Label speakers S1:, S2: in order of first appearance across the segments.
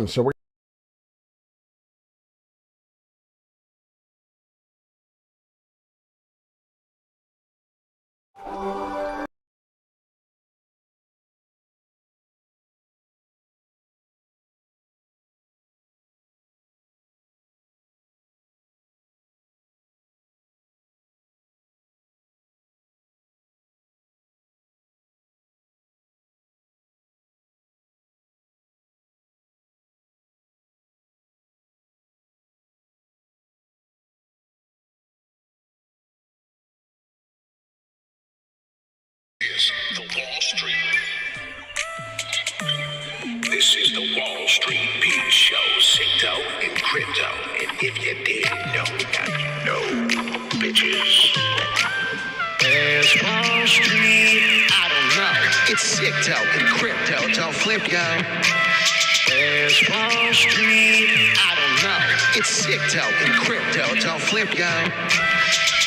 S1: So we're
S2: The Wall Street. This is the Wall Street Beat Show, Crypto and Crypto. And if you didn't know, now you know, bitches. There's Wall Street. I don't know. It's Crypto and Crypto. Don't flip, yo. There's Wall Street. I don't know. It's Crypto and Crypto. Don't flip, yo.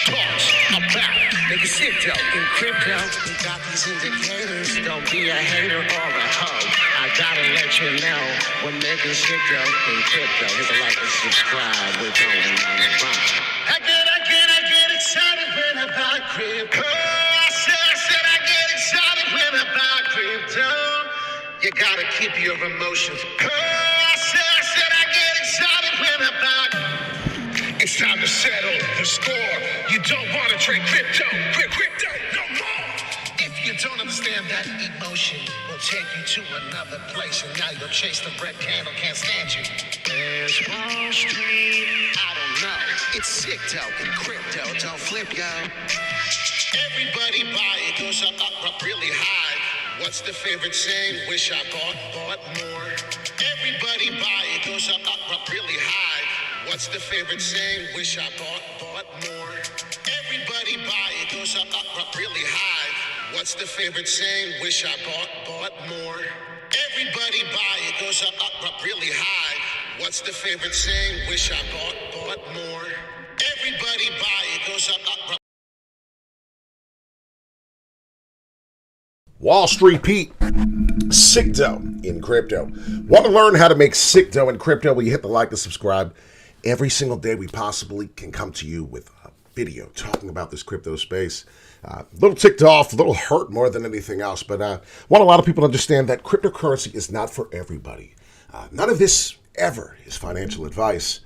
S2: Pause. I'm back. Nigga, Crypto and Crypto. We got these indicators. Don't be a hater or a hoe. I gotta let you know we're making Crypto and Crypto. Hit the like and subscribe. We're going on the run. I get excited when I buy crypto. I said I get excited when I buy crypto. You gotta keep your emotions. I said I get excited when I buy. It's time to settle the score. You don't want to trade crypto no more. If you don't understand that emotion, will take you to another place, and now you'll chase the red candle. Can't stand you. There's Wall Street. I don't know. It's crypto and crypto. Don't flip, yo. Everybody buy it, goes up really high. What's the favorite saying? Wish I bought more. Everybody buy it, goes up really high. What's the favorite saying? Wish I bought more. Everybody buy it, goes up really high. What's the favorite saying? Wish I bought more. Everybody buy it, goes up really high. What's the favorite saying? Wish I bought more. Everybody buy it, goes up.
S1: Wall Street Pete, sick dough in crypto. Want to learn how to make sick dough in crypto? Well, you hit the like and subscribe. Every single day we possibly can come to you with a video talking about this crypto space. A little ticked off, a little hurt more than anything else, but want a lot of people to understand that cryptocurrency is not for everybody. None of this ever is financial advice.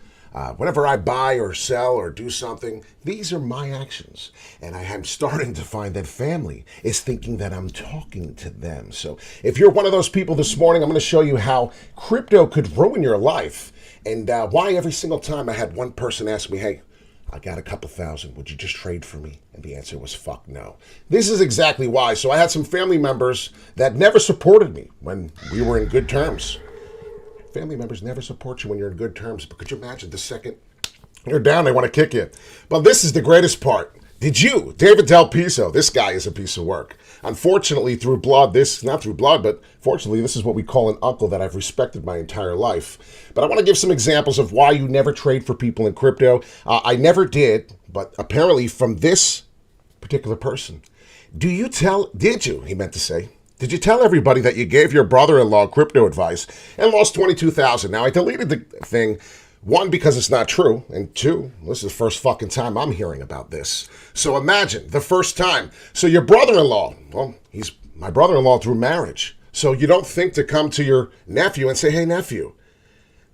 S1: Whenever I buy or sell or do something, these are my actions. And I am starting to find that family is thinking that I'm talking to them. So if you're one of those people this morning, I'm going to show you how crypto could ruin your life. And why every single time I had one person ask me, hey, I got a couple thousand, would you just trade for me? And the answer was fuck no. This is exactly why. So I had some family members that never supported me when we were in good terms. Family members never support you when you're in good terms. But could you imagine the second you're down, they want to kick you? But this is the greatest part. Did you, David Del Piso, this guy is a piece of work. Unfortunately, through blood, not through blood, but fortunately, this is what we call an uncle that I've respected my entire life. But I want to give some examples of why you never trade for people in crypto. I never did, but apparently from this particular person. Did you, he meant to say, did you tell everybody that you gave your brother-in-law crypto advice and lost $22,000? Now, I deleted the thing, one, because it's not true, and two, this is the first fucking time I'm hearing about this. So imagine, the first time. So your brother-in-law, well, he's my brother-in-law through marriage. So you don't think to come to your nephew and say, hey, nephew,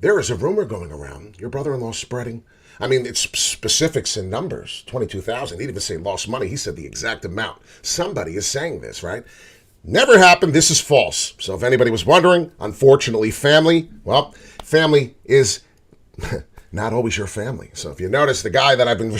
S1: there is a rumor going around. Your brother-in-law's spreading. I mean, it's specifics and numbers, 22,000. He didn't even say lost money. He said the exact amount. Somebody is saying this, right? Never happened. This is false. So if anybody was wondering, unfortunately, family is not always your family. So if you notice, the guy that I've been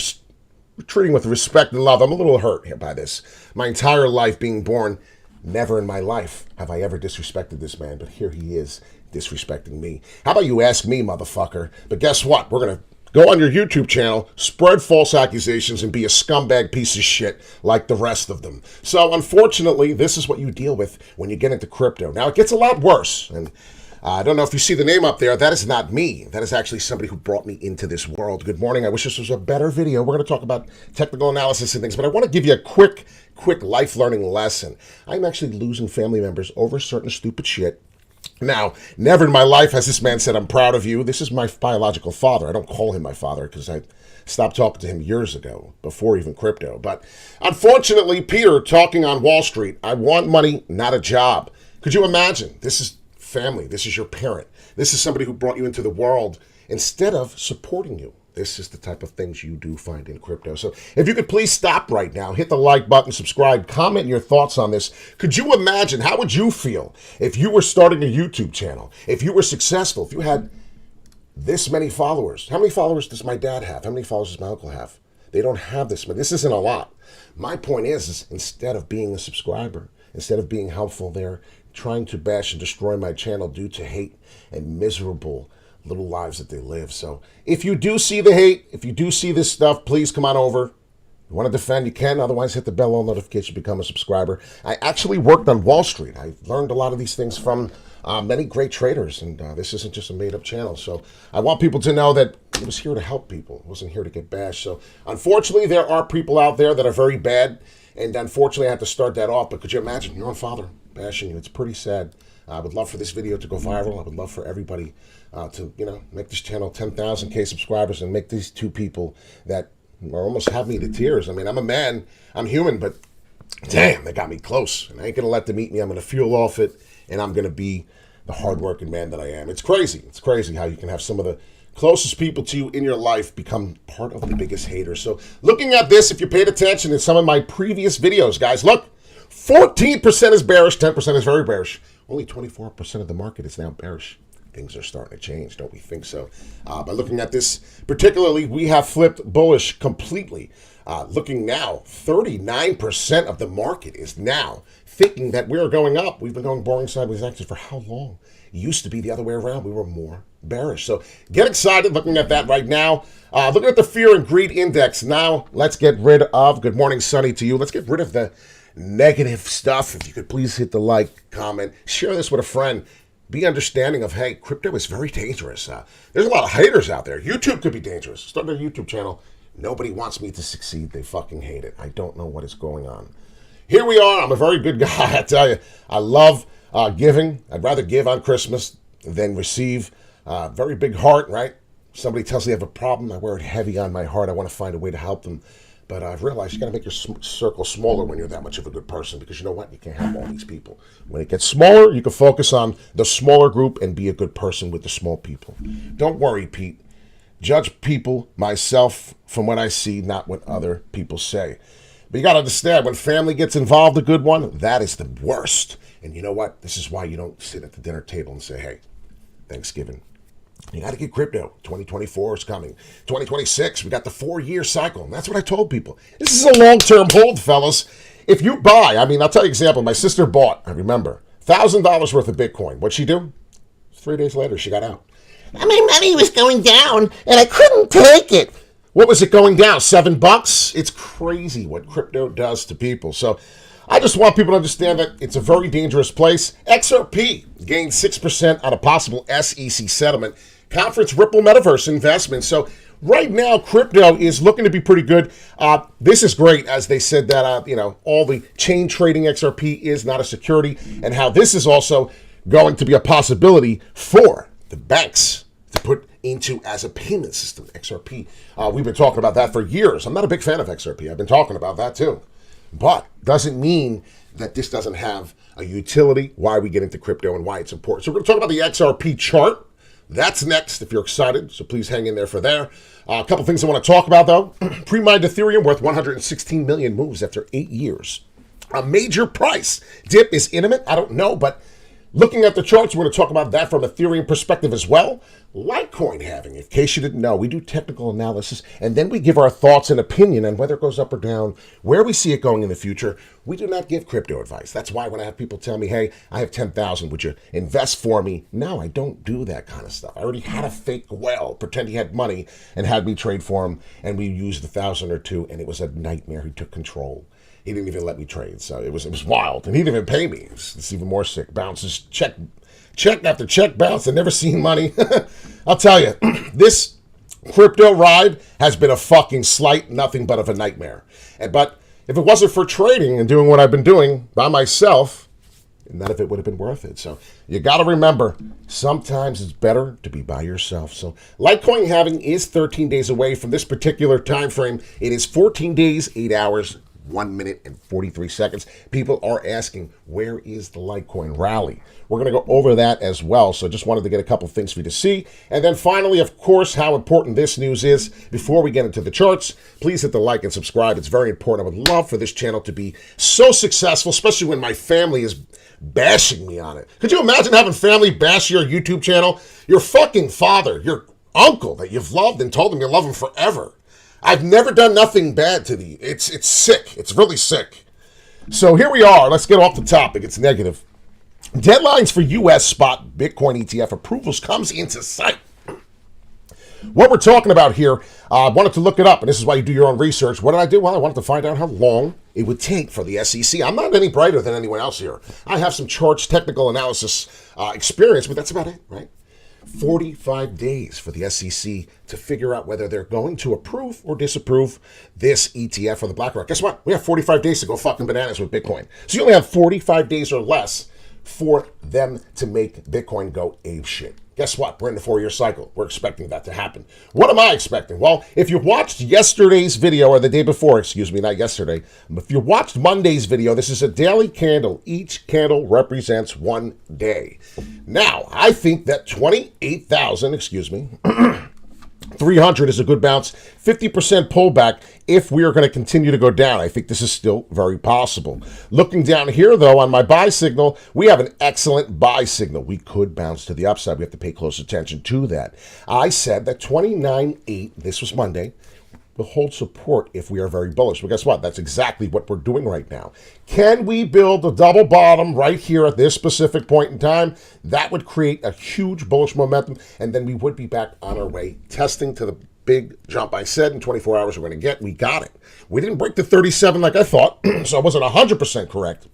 S1: treating with respect and love, I'm a little hurt here by this. My entire life being born, never in my life have I ever disrespected this man, but here he is disrespecting me. How about you ask me, motherfucker? But guess what? We're going to go on your YouTube channel, spread false accusations, and be a scumbag piece of shit like the rest of them. So unfortunately, this is what you deal with when you get into crypto. Now, it gets a lot worse, and I don't know if you see the name up there. That is not me. That is actually somebody who brought me into this world. Good morning. I wish this was a better video. We're going to talk about technical analysis and things, but I want to give you a quick life learning lesson. I'm actually losing family members over certain stupid shit. Now, never in my life has this man said, I'm proud of you. This is my biological father. I don't call him my father because I stopped talking to him years ago, before even crypto. But unfortunately, Peter talking on Wall Street, I want money, not a job. Could you imagine? This is family. This is your parent. This is somebody who brought you into the world instead of supporting you. This is the type of things you do find in crypto. So if you could please stop right now, hit the like button, subscribe, comment your thoughts on this. Could you imagine, how would you feel if you were starting a YouTube channel, if you were successful, if you had this many followers? How many followers does my dad have? How many followers does my uncle have? They don't have this many. This isn't a lot. My point is instead of being a subscriber, instead of being helpful, they're trying to bash and destroy my channel due to hate and miserable little lives that they live. So if you do see the hate, if you do see this stuff, please come on over. You want to defend, you can. Otherwise, hit the bell all notification, become a subscriber. I actually worked on Wall Street. I learned a lot of these things from many great traders, and this isn't just a made-up channel. So I want people to know that it was here to help people. It wasn't here to get bashed. So unfortunately, there are people out there that are very bad, and unfortunately, I had to start that off. But could you imagine your own father bashing you? It's pretty sad. I would love for this video to go viral. I would love for everybody to, make this channel 10,000 subscribers and make these two people that are almost have me to tears. I mean, I'm a man, I'm human, but damn, they got me close. And I ain't going to let them eat me. I'm going to fuel off it, and I'm going to be the hardworking man that I am. It's crazy. It's crazy how you can have some of the closest people to you in your life become part of the biggest haters. So looking at this, if you paid attention in some of my previous videos, guys, look, 14% is bearish, 10% is very bearish. Only 24% of the market is now bearish. Things are starting to change, don't we think so? By looking at this particularly, we have flipped bullish completely. Looking now, 39% of the market is now thinking that we're going up. We've been going boring sideways actions for how long? It used to be the other way around. We were more bearish. So get excited looking at that right now. Looking at the fear and greed index. Now let's get rid of, good morning, Sonny, to you. Let's get rid of the negative stuff. If you could please hit the like, comment, share this with a friend. Be understanding of, hey, crypto is very dangerous. There's a lot of haters out there. YouTube could be dangerous. Start a YouTube channel. Nobody wants me to succeed. They fucking hate it. I don't know what is going on. Here we are. I'm a very good guy. I tell you, I love giving. I'd rather give on Christmas than receive. Very big heart, right? Somebody tells me they have a problem. I wear it heavy on my heart. I want to find a way to help them. But I've realized you got to make your circle smaller when you're that much of a good person, because you know what? You can't help all these people. When it gets smaller, you can focus on the smaller group and be a good person with the small people. Don't worry, Pete. Judge people, myself, from what I see, not what other people say. But you got to understand, when family gets involved, a good one, that is the worst. And you know what? This is why you don't sit at the dinner table and say, hey, Thanksgiving. You got to get crypto. 2024 is coming. 2026, we got the 4-year cycle. And that's what I told people. This is a long-term hold, fellas. If you buy, I'll tell you an example. My sister bought, I remember, $1,000 worth of Bitcoin. What'd she do? 3 days later, she got out. My money was going down, and I couldn't take it. What was it going down? $7? It's crazy what crypto does to people. So I just want people to understand that it's a very dangerous place. XRP gained 6% on a possible SEC settlement. Conference Ripple Metaverse investment. So right now, crypto is looking to be pretty good. This is great, as they said that, all the chain trading XRP is not a security, and how this is also going to be a possibility for the banks to put into as a payment system, XRP. We've been talking about that for years. I'm not a big fan of XRP. I've been talking about that too. But doesn't mean that this doesn't have a utility, why we get into crypto and why it's important. So we're going to talk about the XRP chart. That's next, if you're excited. So please hang in there for there. A couple things I want to talk about, though. Pre-mined Ethereum worth 116 million moves after 8 years. A major price dip is imminent. I don't know, but looking at the charts, we're going to talk about that from Ethereum perspective as well. Litecoin halving, in case you didn't know, we do technical analysis, and then we give our thoughts and opinion on whether it goes up or down, where we see it going in the future. We do not give crypto advice. That's why when I have people tell me, hey, I have 10,000, would you invest for me? No, I don't do that kind of stuff. I already had a fake whale pretend he had money and had me trade for him, and we used 1,000 or 2, and it was a nightmare. He took control. He didn't even let me trade, so it was wild, and he didn't even pay me. It's even more sick. Bounces, check after check bounce. I've never seen money. I'll tell you, this crypto ride has been a fucking slight nothing but of a nightmare. But if it wasn't for trading and doing what I've been doing by myself, none of it would have been worth it. So you got to remember, sometimes it's better to be by yourself. So Litecoin halving is 13 days away from this particular time frame. It is 14 days, 8 hours, 1 minute and 43 seconds. People are asking, where is the Litecoin rally? We're going to go over that as well. So just wanted to get a couple things for you to see. And then finally, of course, how important this news is. Before we get into the charts, please hit the like and subscribe. It's very important. I would love for this channel to be so successful, especially when my family is bashing me on it. Could you imagine having family bash your YouTube channel? Your fucking father, your uncle that you've loved and told him you love him forever. I've never done nothing bad to thee. It's sick. It's really sick. So here we are. Let's get off the topic. It's negative. Deadlines for U.S. spot Bitcoin ETF approvals comes into sight. What we're talking about here, I wanted to look it up, and this is why you do your own research. What did I do? Well, I wanted to find out how long it would take for the SEC. I'm not any brighter than anyone else here. I have some charts, technical analysis experience, but that's about it, right? 45 days for the SEC to figure out whether they're going to approve or disapprove this ETF for the BlackRock. Guess what? We have 45 days to go fucking bananas with Bitcoin. So you only have 45 days or less for them to make Bitcoin go apeshit. Guess what? We're in the 4-year cycle. We're expecting that to happen. What am I expecting? Well, if you watched yesterday's video, or the day before, excuse me, not yesterday, if you watched Monday's video, this is a daily candle. Each candle represents 1 day. Now, I think that 300 is a good bounce, 50% pullback if we are going to continue to go down. I think this is still very possible. Looking down here, though, on my buy signal, we have an excellent buy signal. We could bounce to the upside. We have to pay close attention to that. I said that 29.8, this was Monday, will hold support if we are very bullish. But guess what? That's exactly what we're doing right now. Can we build a double bottom right here at this specific point in time? That would create a huge bullish momentum, and then we would be back on our way, testing to the big jump I said in 24 hours we're going to get. We got it. We didn't break the 37 like I thought, so I wasn't 100% correct.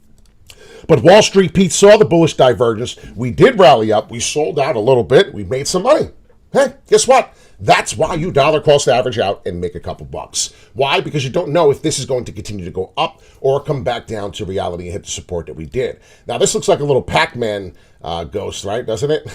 S1: But Wall Street Pete saw the bullish divergence. We did rally up. We sold out a little bit. We made some money. Hey, guess what? That's why you dollar cost average out and make a couple bucks. Why? Because you don't know if this is going to continue to go up or come back down to reality and hit the support that we did. Now, this looks like a little Pac-Man ghost, right? Doesn't it?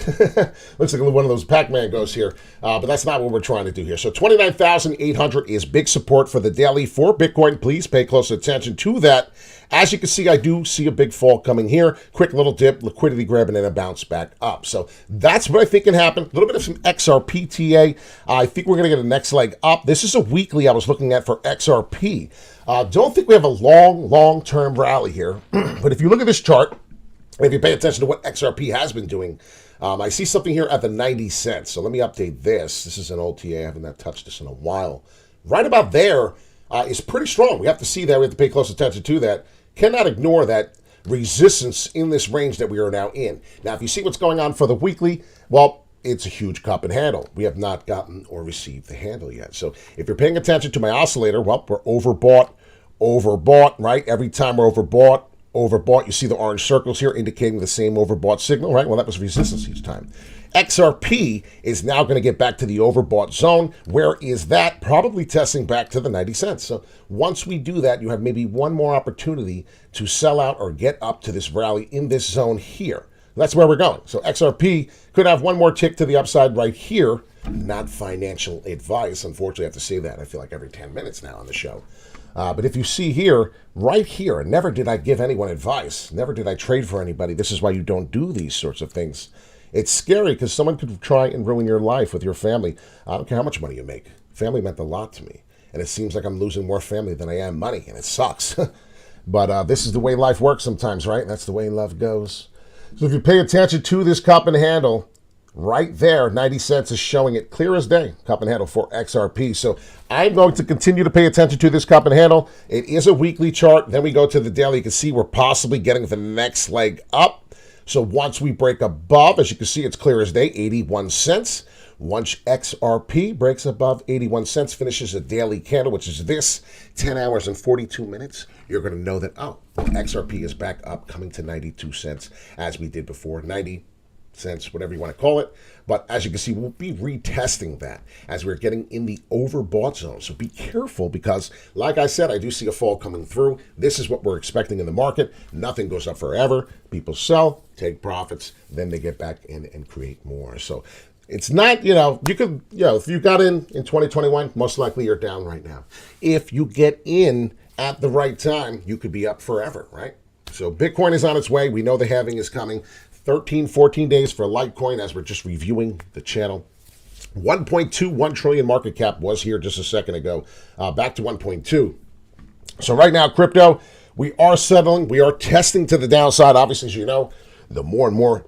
S1: Looks like one of those Pac-Man ghosts here, but that's not what we're trying to do here. So 29,800 is big support for the daily for Bitcoin. Please pay close attention to that. As you can see, I do see a big fall coming here. Quick little dip, liquidity grab, and then a bounce back up. So that's what I think can happen. A little bit of some XRPTA. I think we're going to get a next leg up. This is a weekly I was looking at for XRP. Don't think we have a long-term rally here. But if you look at this chart, and if you pay attention to what XRP has been doing, I see something here at the 90 cents. So let me update this. This is an OTA. I haven't touched this in a while. Right about there is pretty strong. We have to see that. We have to pay close attention to that. Cannot ignore that resistance in this range that we are now in. Now, if you see what's going on for the weekly, well, it's a huge cup and handle. We have not gotten or received the handle yet. So if you're paying attention to my oscillator, well, we're overbought, right? Every time we're overbought, you see the orange circles here indicating the same overbought signal, right? Well, that was resistance each time. XRP is now going to get back to the overbought zone. Where is that? Probably testing back to the 90 cents. So once we do that, you have maybe one more opportunity to sell out or get up to this rally in this zone here. That's where we're going. So XRP could have one more tick to the upside right here. Not financial advice. Unfortunately, I have to say that. I feel like every 10 minutes now on the show. But if you see here, right here, never did I give anyone advice. Never did I trade for anybody. This is why you don't do these sorts of things. It's scary because someone could try and ruin your life with your family. I don't care how much money you make. Family meant a lot to me. And it seems like I'm losing more family than I am money, and it sucks. But this is the way life works sometimes, right? That's the way love goes. So if you pay attention to this cup and handle, right there, 90 cents is showing it clear as day, cup and handle for XRP. So I'm going to continue to pay attention to this cup and handle. It is a weekly chart. Then we go to the daily. You can see we're possibly getting the next leg up. So once we break above, as you can see, it's clear as day, 81 cents. Once XRP breaks above 81 cents, finishes a daily candle, which is this, 10 hours and 42 minutes, you're going to know that, oh, XRP is back up, coming to 92 cents, as we did before, 90, cents, whatever you want to call it. But as you can see, we'll be retesting that as we're getting in the overbought zone. So be careful because, like I said, I do see a fall coming through. This is what we're expecting in the market. Nothing goes up forever. People sell, take profits, then they get back in and create more. So it's not, you could, if you got in 2021, most likely you're down right now. If you get in at the right time, you could be up forever, right? So Bitcoin is on its way. We know the halving is coming. 13, 14 days for Litecoin as we're just reviewing the channel. 1.21 trillion market cap was here just a second ago, back to 1.2. So right now, crypto, we are settling. We are testing to the downside. Obviously, as you know, the more and more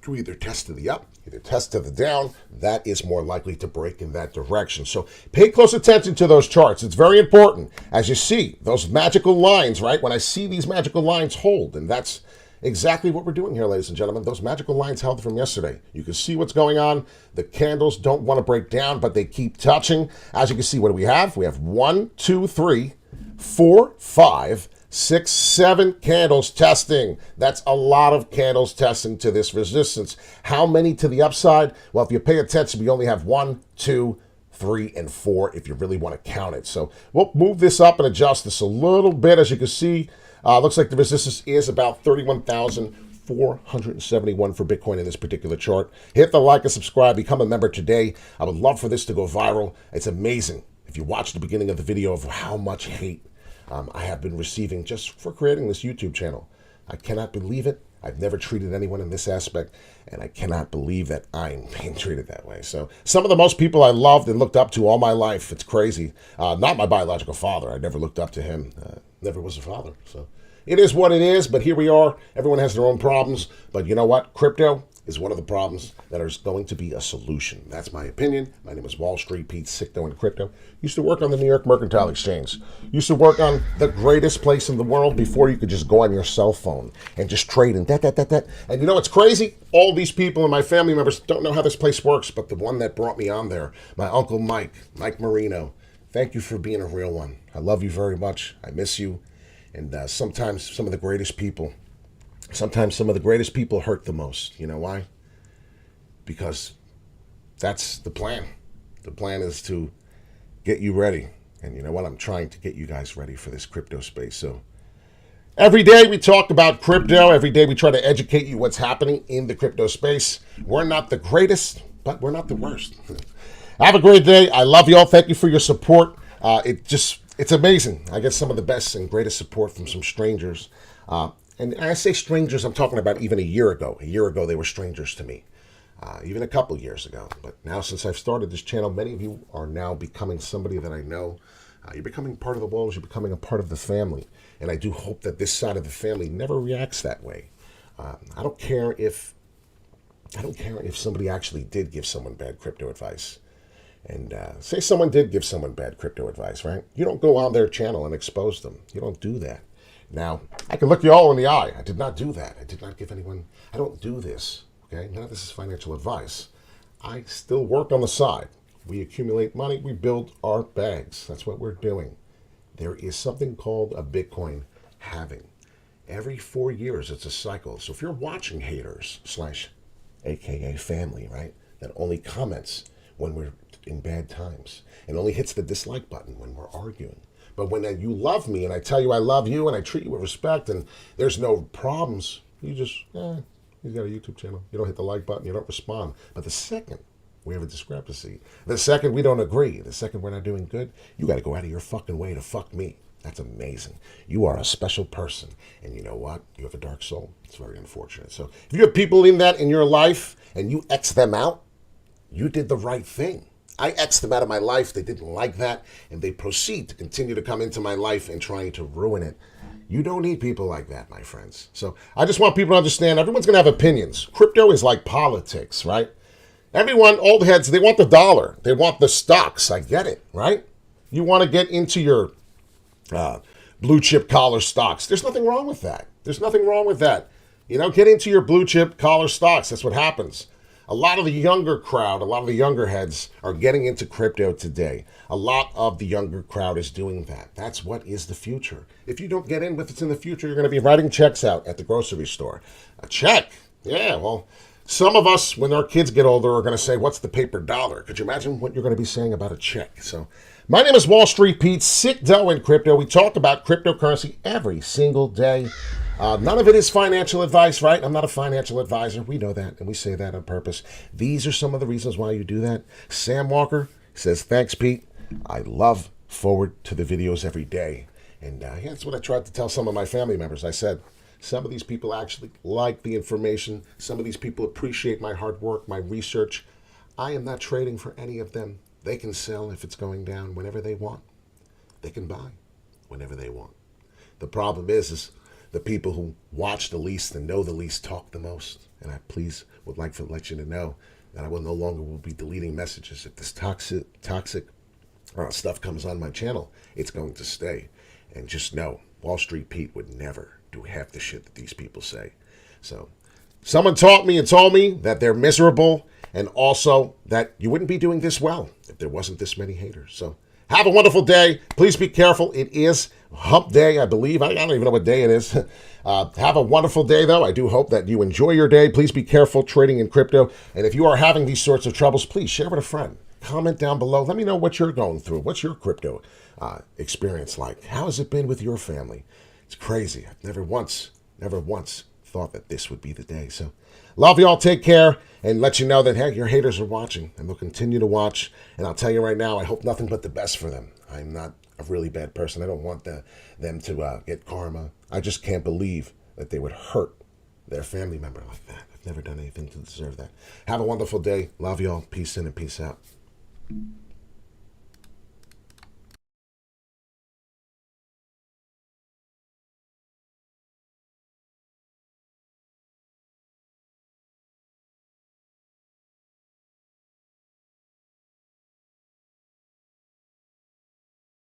S1: we either test to the up, either test to the down, that is more likely to break in that direction. So pay close attention to those charts. It's very important. As you see, those magical lines, right? When I see these magical lines hold, and that's exactly what we're doing here, ladies and gentlemen. Those magical lines held from yesterday. You can see what's going on. The candles don't want to break down, but they keep touching. As you can see, what do we have? We have 1, 2, 3, 4, 5, 6, 7 candles testing. That's a lot of candles testing to this resistance. How many to the upside? Well, if you pay attention, we only have 1, 2, 3, and 4 if you really want to count it. So we'll move this up and adjust this a little bit. As you can see, looks like the resistance is about 31,471 for Bitcoin in this particular chart. Hit the like and subscribe. Become a member today. I would love for this to go viral. It's amazing if you watch the beginning of the video of how much hate I have been receiving just for creating this YouTube channel. I cannot believe it. I've never treated anyone in this aspect, and I cannot believe that I'm being treated that way. So some of the most people I loved and looked up to all my life, it's crazy. Not my biological father. I never looked up to him. Never was a father. So it is what it is, but here we are. Everyone has their own problems, but you know what? Crypto is one of the problems that is going to be a solution. That's my opinion. My name is Wall Street Pete, Sicto in Crypto. Used to work on the New York Mercantile Exchange. Used to work on the greatest place in the world before you could just go on your cell phone and just trade and that. And you know what's crazy? All these people and my family members don't know how this place works, but the one that brought me on there, my Uncle Mike Marino, thank you for being a real one. I love you very much. I miss you. And sometimes some of the greatest people hurt the most. You know why? Because that's the plan. The plan is to get you ready. And you know what? I'm trying to get you guys ready for this crypto space. So every day we talk about crypto. Every day we try to educate you what's happening in the crypto space. We're not the greatest, but we're not the worst. Have a great day. I love you all. Thank you for your support. It's amazing. I get some of the best and greatest support from some strangers. And I say strangers, I'm talking about even a year ago. A year ago, they were strangers to me. Even a couple years ago. But now since I've started this channel, many of you are now becoming somebody that I know. You're becoming part of the walls. You're becoming a part of the family. And I do hope that this side of the family never reacts that way. I don't care if somebody actually did give someone bad crypto advice. And say someone did give someone bad crypto advice, right? You don't go on their channel and expose them. You don't do that. Now, I can look you all in the eye. I did not do that. I did not give anyone, I don't do this, okay? None of this is financial advice. I still work on the side. We accumulate money. We build our bags. That's what we're doing. There is something called a Bitcoin halving. Every 4 years, it's a cycle. So if you're watching haters / AKA family, right, that only comments when we're in bad times and only hits the dislike button when we're arguing. But when you love me and I tell you I love you and I treat you with respect and there's no problems, you just, he's got a YouTube channel. You don't hit the like button, you don't respond. But the second we have a discrepancy, the second we don't agree, the second we're not doing good, you got to go out of your fucking way to fuck me. That's amazing. You are a special person. And you know what? You have a dark soul. It's very unfortunate. So if you have people in your life and you X them out, you did the right thing. I X'd them out of my life. They didn't like that. And they proceed to continue to come into my life and trying to ruin it. You don't need people like that, my friends. So I just want people to understand everyone's going to have opinions. Crypto is like politics, right? Everyone, old heads, they want the dollar. They want the stocks. I get it, right? You want to get into your blue chip collar stocks. There's nothing wrong with that. There's nothing wrong with that. You know, get into your blue chip collar stocks. That's what happens. A lot of the younger crowd, a lot of the younger heads are getting into crypto today. A lot of the younger crowd is doing that. That's what is the future. If you don't get in with what's in the future, you're going to be writing checks out at the grocery store. A check? Yeah, well, Some of us, when our kids get older, are going to say, what's the paper dollar? Could you imagine what you're going to be saying about a check? So my name is Wall Street Pete, sick dough in crypto. We talk about cryptocurrency every single day. None of it is financial advice, right? I'm not a financial advisor. We know that, and we say that on purpose. These are some of the reasons why you do that. Sam Walker says, thanks, Pete. I love forward to the videos every day. And that's what I tried to tell some of my family members. I said, some of these people actually like the information. Some of these people appreciate my hard work, my research. I am not trading for any of them. They can sell if it's going down whenever they want. They can buy whenever they want. The problem is the people who watch the least and know the least talk the most. And I would like to let you to know that I will no longer will be deleting messages. If this toxic stuff comes on my channel, it's going to stay. And just know, Wall Street Pete would never do half the shit that these people say. So someone taught me and told me that they're miserable, and also that you wouldn't be doing this well if there wasn't this many haters. So have a wonderful day. Please be careful. It is hump day, I believe. I don't even know what day it is. Have a wonderful day, though. I do hope that you enjoy your day. Please be careful trading in crypto. And if you are having these sorts of troubles, please share with a friend. Comment down below. Let me know what you're going through. What's your crypto experience like? How has it been with your family? It's crazy. I've never once thought that this would be the day. So love y'all. Take care, and let you know that, hey, your haters are watching, and they'll continue to watch. And I'll tell you right now, I hope nothing but the best for them. I'm not a really bad person. I don't want them to get karma. I just can't believe that they would hurt their family member like that. I've never done anything to deserve that. Have a wonderful day. Love y'all. Peace in and peace out.